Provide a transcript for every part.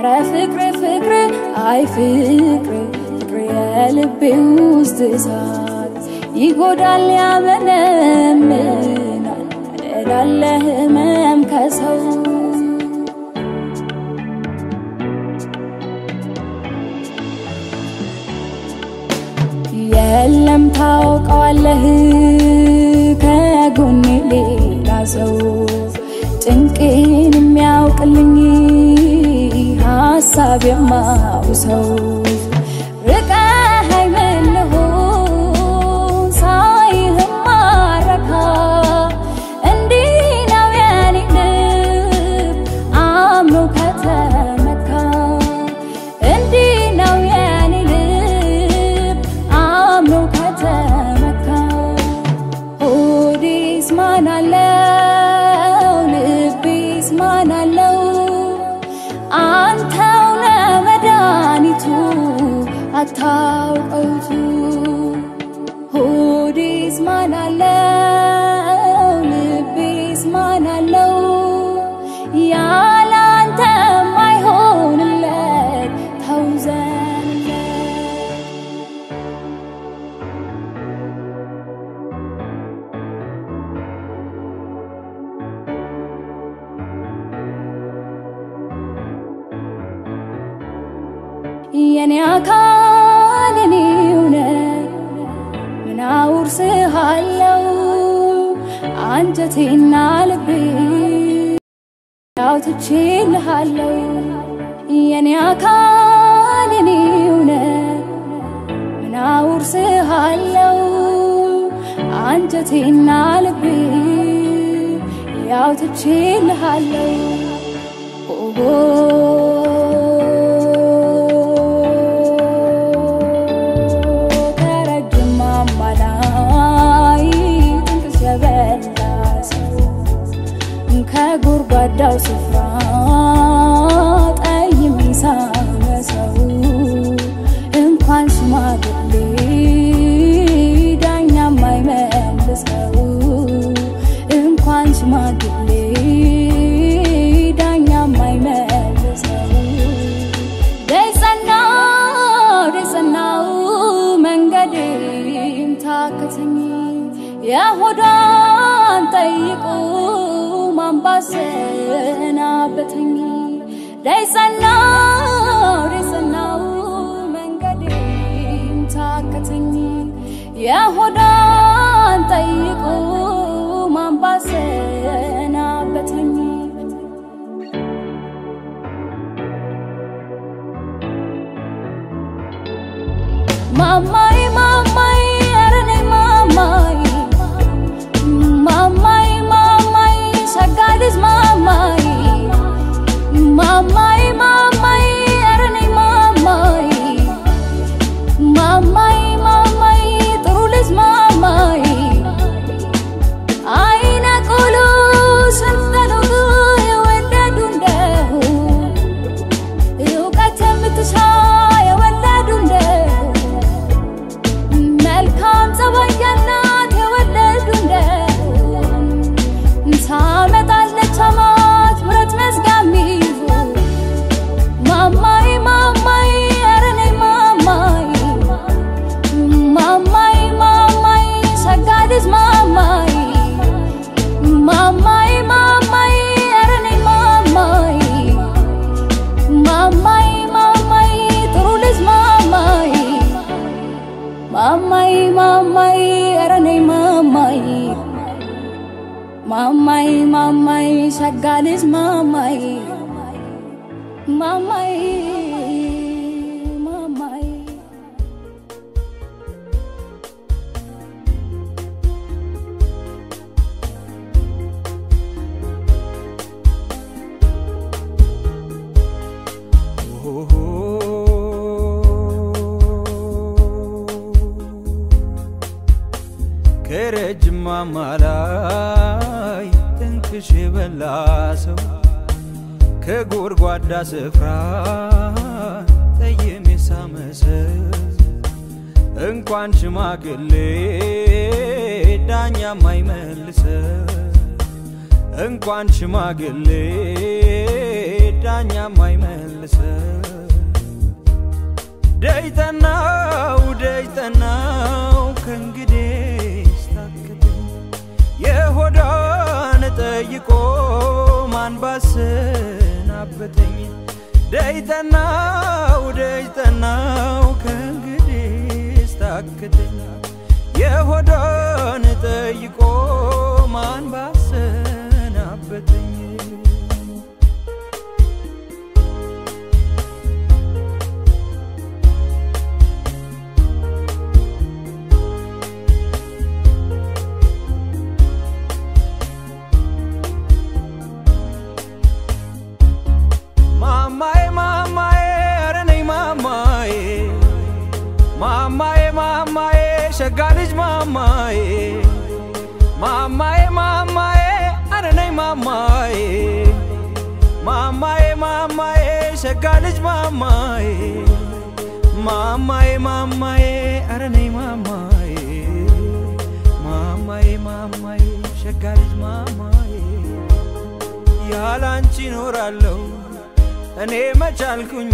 ኧረ ፍቅር አይ ፍቅር የልቤ ውስጥ እሳት ይጎዳል ያመነምናል እላለህ ህመም ከሰው የለም ታውቀዋለህ ከጎኔ ሌላ ሰው ጭንቄን የሚያውቅልኝ ሐሳብ የማውሰው ርቀኸኝ ምንሆን ሳይህም ማረካ እንዲህ ነው የኔ ልብ አምኖ ከተመካ እንዲህ ነው የኔ ልብ አምኖ ከተመካ ሆዴስ ማን አለው ልቤስ ማን አለው አንተው ለመድኃኒቱ አታውቀውቱ ሆዴስ ማን አለው ልቤስ ማን አለው ያለ አንተ ማይሆንለት ተውዘንለት የኔ አካል እኔውነ ምን አውርስሃለው አንጀቴና ልቤ ያውትቼልሃለው የኔ አካል እኔውነ ምን አውርስሃለው አንጀቴና ልቤ ያውትቼልሃለው ኦሆ ከጉርጓዳው ስፍራ ጠይም ይሳመሰው እንኳን ሽማግሌ ዳኛ ማይመልሰው እንኳን ሽማግሌ ዳኛ ማይመልሰው ደሰናው መንገዴም ታከተኝ የሆዳን ጠይቁ ማንባሰና በተኝ ደሰናው መንገዴም ታከተኝ የሆዳን ጠይቁ ማንባሰና በተኝ ማማይ አረኔ ማማይ ሸጋልጅ ማማይ አረኔ ማማይ ጥሩ ልጅ ማማይ አይነ ቁሉ ስንተኑ የወለዱ እንደሁ እውቀት የምትሻ የወለዱ እንደሁ መልካም ጸባይ ያላት የወለዱ እንደሁ ታመጣለች አማት ምረት መዝጋሚዙ ማማይ አረኔ ማማይ ሸጋልጅ ማማይ አረኔ ማማይ ጥሩ ልጅ ማማይ አረኔ ማማይ ሸጋልጅ ማማይ ከረጅም ማማላይ ትንክሽ በላሰው ከጉርጓዳ ስፍራ ጠይም የሳመሰው እንኳን ሽማግሌ ዳኛ ማይመልሰው እንኳን ሽማግሌ ዳኛ ማይመልሰ ደይተናው ከእንግዲህ ስታክተኝ የሆዳን ጠይቆ ማን ባሰናበተኝ ደይተናው ከእንግዲህ ስታክተኝ የሆዳን ጠይቆ ማን ባሰናበተኝ ሸጋልጅ ማማዬ አረነይ ማማዬ ሸጋልጅ ማማዬ አረነይ ማማዬ ሸጋልጅ ማማዬ ያላንቺ ኖራለሁ እኔ መቻልኩኝ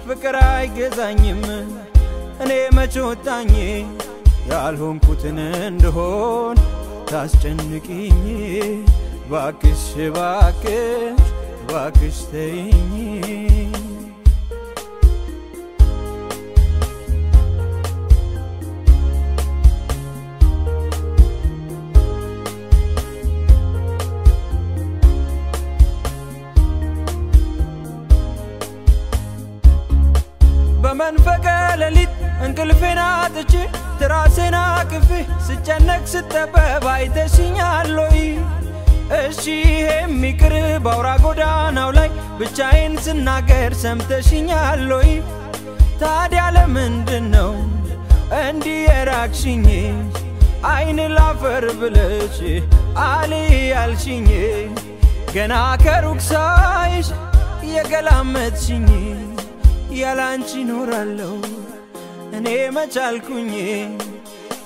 ፍቅር አይገዛኝም እኔ መቾታኝ ያልሆንኩትን እንደሆን ታስጨንቂኝ ባክሽ ተይኝ በመንፈቀ ሌሊት እንቅልፌን አጥቼ ትራሴን አቅፌ ስጨነቅ ስጠበብ አይተሽኛል ወይ እሺ ይሄም ይቅር ባውራ ጎዳናው ላይ ብቻዬን ስናገር ሰምተሽኛል ወይ ታዲያ ለምንድነው እንዲህ የራቅሽኝ አይን ላፈር ብለሽ አልያልሽኝ ገና ከሩቅ ሳይሽ የገላመጥሽኝ ያላንቺ ኖራለሁ እኔ መቻልኩኝ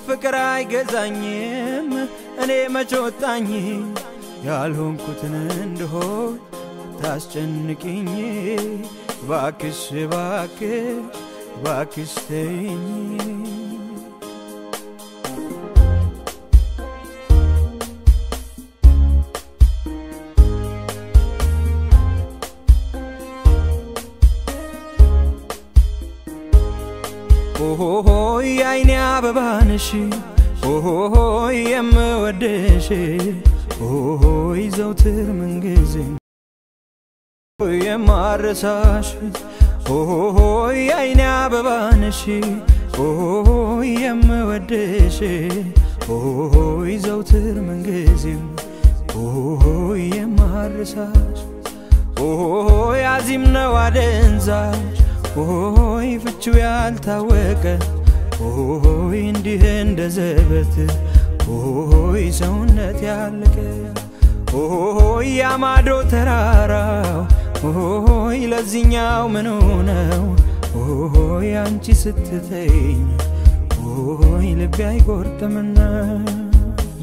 ፍቅር አይገዛኝም እኔ መቾታኝ ያልሆንኩትን እንደሆን ታስጨንቂኝ ባክሽ ተይኝ ሆይ አይኔ አበባነሽ ሆይ የምወደሽ ሆይ ዘውትር ምንጊዜም የማረሳሽ ሆይ አይኔ አበባነሽ ሆይ የምወደሽ ሆይ ዘውትር ምንጊዜም ሆይ የማረሳሽ ሆይ አዚም ነው አደንዛሽ ሆይ ፍቺው ያልታወቀ ሆይ እንዲህ እንደዘበት ሆይ ሰውነት ያለቀ ሆይ ያማዶ ተራራው ሆይ ለዚህኛው ምን ነው ሆይ አንቺ ስትተኝ ሆይ ልቤ አይቆርጥምና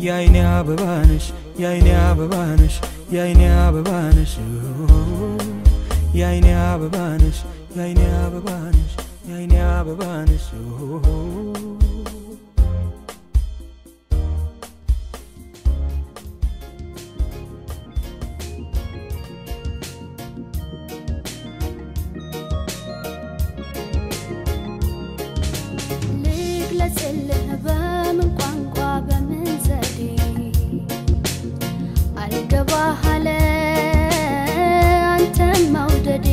ያይኔ አበባነሽ ያይኔ አበባነሽ ያይኔ አበባነሽ ያይኔ አበባነሽ ያይኔ አበባነሽ ያይኔ አበባነሽ ልግለጽልህ በምን ቋንቋ በምን ዘዴ አልገባህ አለ አንተን መውደዴ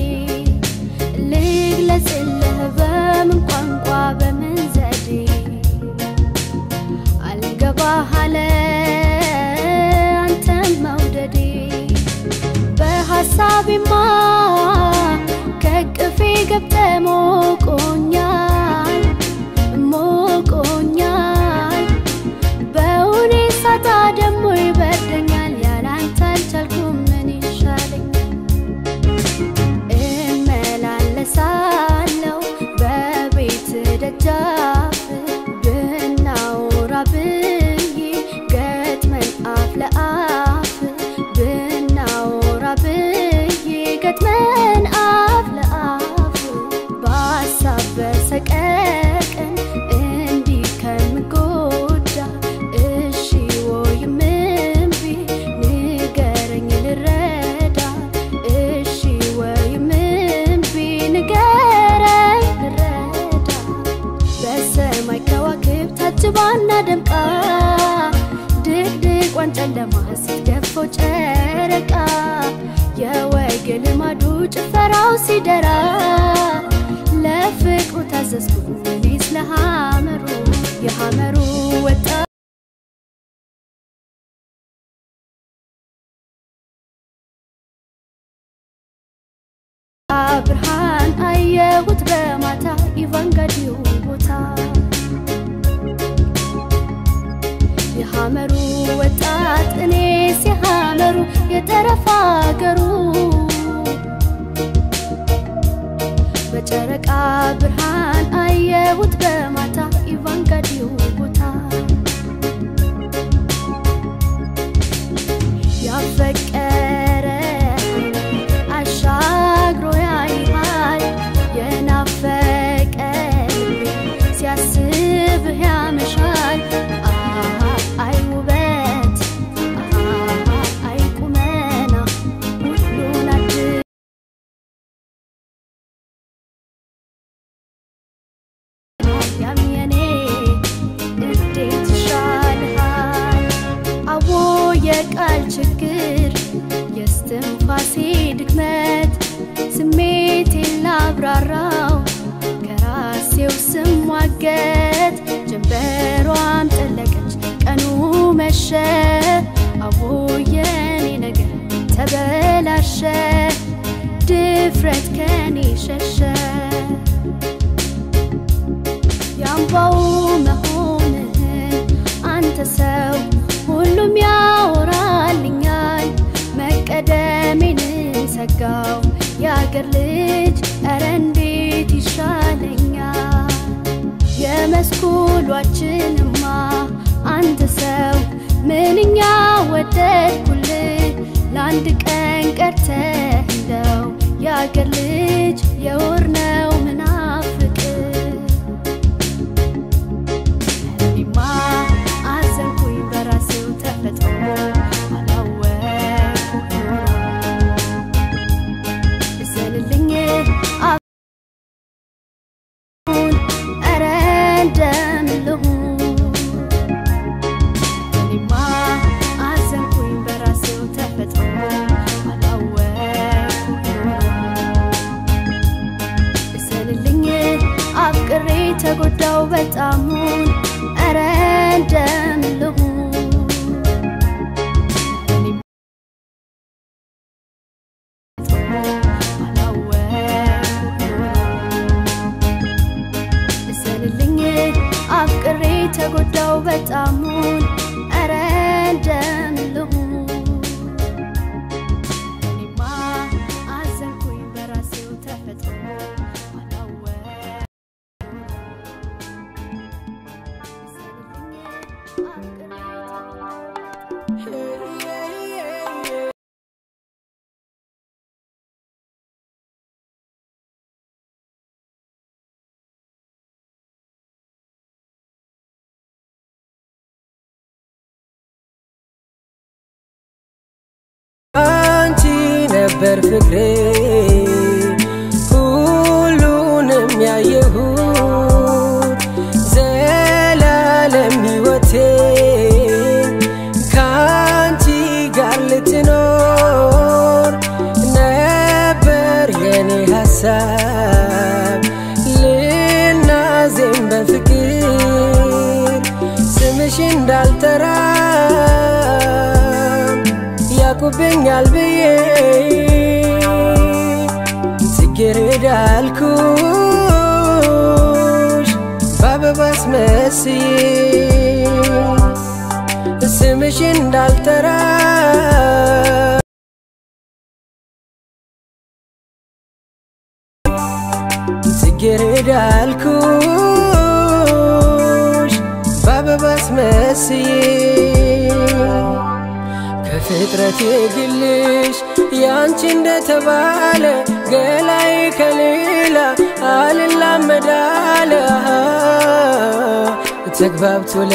ልግለጽልህ በምን ቋንቋ በምን ዘዴ አልገባህ አለ አንተን መውደዴ በሐሳቤማ ከቅፌ ገብተህ ሞቆኛል በእውኔ ሳታ ደሞ ይበርደኛል ያላንተ አልቻልኩም ምን ይሻለኛል እመላለሳለሁ በቤት ደጃፍ ብናወራ ብዬ ገጥመን አፍ ለአፍ ብናወራ ብዬ ጭፈራው ሲደራ ለፍቅሩ ታዘዝኩ እኔስ ለሐመሩ የሐመሩ ወጣ ብርሃን አየሁት በማታ ኢቫንጋዲዮ ቦታ የሐመሩ ወጣት እኔስ የሐመሩ የተረፋ አገሩ በጨረቃ ብርሃን አየሁት በማታ ኢቫንጋዲዮ ቦታ ያፈቀረ አሻግሮ ያይሃል የናፈቀ ሲያስብህ ያመሻል አይ ውበት አይ ቁመና ሁሉን ያም የኔ እንዴት ይሻልሃል አዎ የቃል ችግር የስትንፋሴ ድክመት ስሜቴን ላብራራው ከራሴው ስሟገት ጀንበሯም ጠለቀች ቀኑ መሸ አዎ የኔ ነገር ተበላሸ ድፍረት ከኔ ሸሸ ያምባው መሆንህን አንተ ሰው ሁሉም ያወራልኛል መቀደሜን ሰጋው ያገር ልጅ ኧረ እንዴት ይሻለኛል የመስኩሏችንማ አንተ ሰው ምንኛ ወደድኩልህ ለአንድ ቀን ቀርተህ እንደው ያገር ልጅ የወር ነው ምናፍቅ እኔማ አዘንኩኝ በራሴው ተፈጥሮ ተጎዳው በጣሙን አረ እንደምልሁ እሰልልኝ አፍቅሬ ተጎዳው በጣሙን አረ እንደምልሁ እኔማ አዘንኩኝ በራሴው ተፈጥሮ አንቺ ነበር ፍቅሬ ሁሉንም ያየሁት ዘላለም ሕይወቴ ካንቺ ጋር ልትኖር ነበር የኔ ሐሳብ ልናዜም በፍቅር ስምሽ እንዳልጠራ ያቁብኛል ብዬ ጽጌረዳ አልኩሽ በአበባ አስመስዬ ስምሽ እንዳልጠራ ጽጌረዳ አልኩሽ በአበባ አስመስዬ ከፍጥረቴ ግልሽ ያንቺ እንደተባለ ገላይ ከሌላ አልላመዳለ ተግባብቶ